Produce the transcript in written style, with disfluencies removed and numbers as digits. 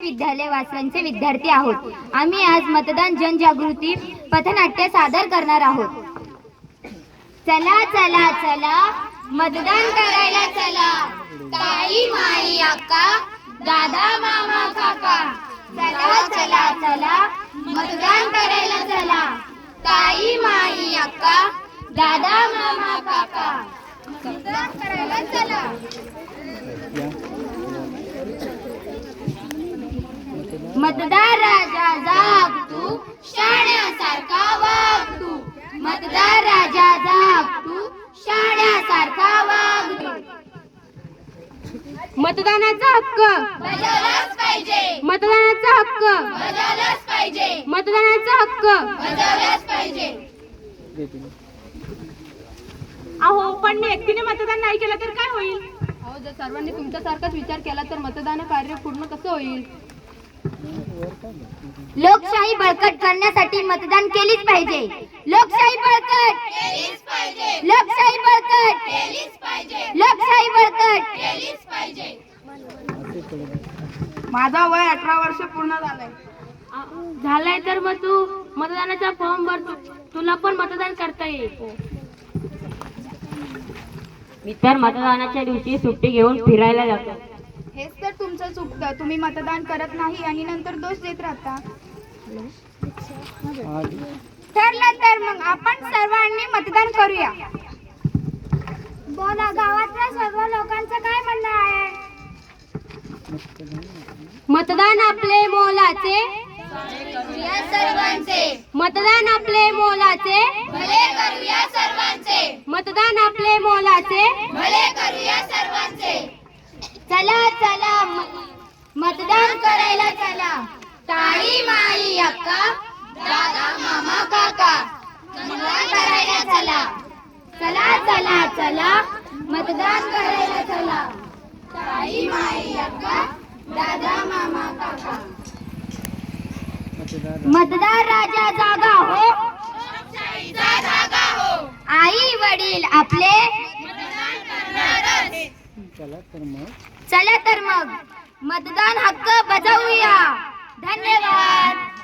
विद्यालय वासवांचे विद्यार्थी आहोत। आम्ही आज मतदान जनजागृती पथनाट्य सादर करणार आहोत। चला चला चला मतदान करायला चला, ताई माई अक्का दादा मामा काका। चला चला चला मतदान करायला चला, ताई माई अक्का दादा मामा काका। मतदान करायला चला। मतदार राजा जाग तू, शाण्यासारखा वाग तू। मतदार राजा जाग तू, शाण्यासारखा वाग तू। मतदानाचा हक्क बजावलाच पाहिजे, मतदानाचा हक्क बजावलाच पाहिजे, मतदानाचा हक्क। बजावलाच पाहिजे। अहो पण एकटीने मतदान नाही केलं तर काय होईल? अहो जर सर्वांनी तुमच्यासारखाच विचार केला तर मतदान कार्य पूर्ण कसं होईल? लोकशाही बळकट करण्यासाठी मतदान केलीच पाहिजे। लोकशाही बळकट केलीच पाहिजे, लोकशाही बळकट केलीच पाहिजे, लोकशाही बळकट केलीच पाहिजे। माझा वय 18 वर्ष पूर्ण झालंय। झालाय तर मग तू मतदानाचा फॉर्म भर, तुला पण मतदान करता येईल। मी तर मतदानाच्या दिवशी सुट्टी घेऊन फिरायला जातो। हेच तर तुमचं चुकतं, तुम्ही मतदान करत नाही आणि नंतर दोष देत राहता। ठरलं तर मग आपण सर्वांनी मतदान करूया। बोला, गावातल्या सर्व लोकांचं काय म्हणणं आहे? मतदान आपले मोलाचे, करूया सर्वांचे, मतदान आपले मोलाचे, भले करूया सर्वांचे, मतदान आपले मोलाचे। भले करूया सर्वांचे। चला चला मतदान करायला चला, ताई माई अक्का दादा मामा काका। मतदान करायला चला, चला चला चला मतदान करायला चला, ताई माई अक्का दादा मामा काका। मतदार राजा जागा हो, लोकशाहीचा जागा हो। आई वडील आपले मतदान करणारच। चला तर मग मतदान हक्क बजावूया। धन्यवाद।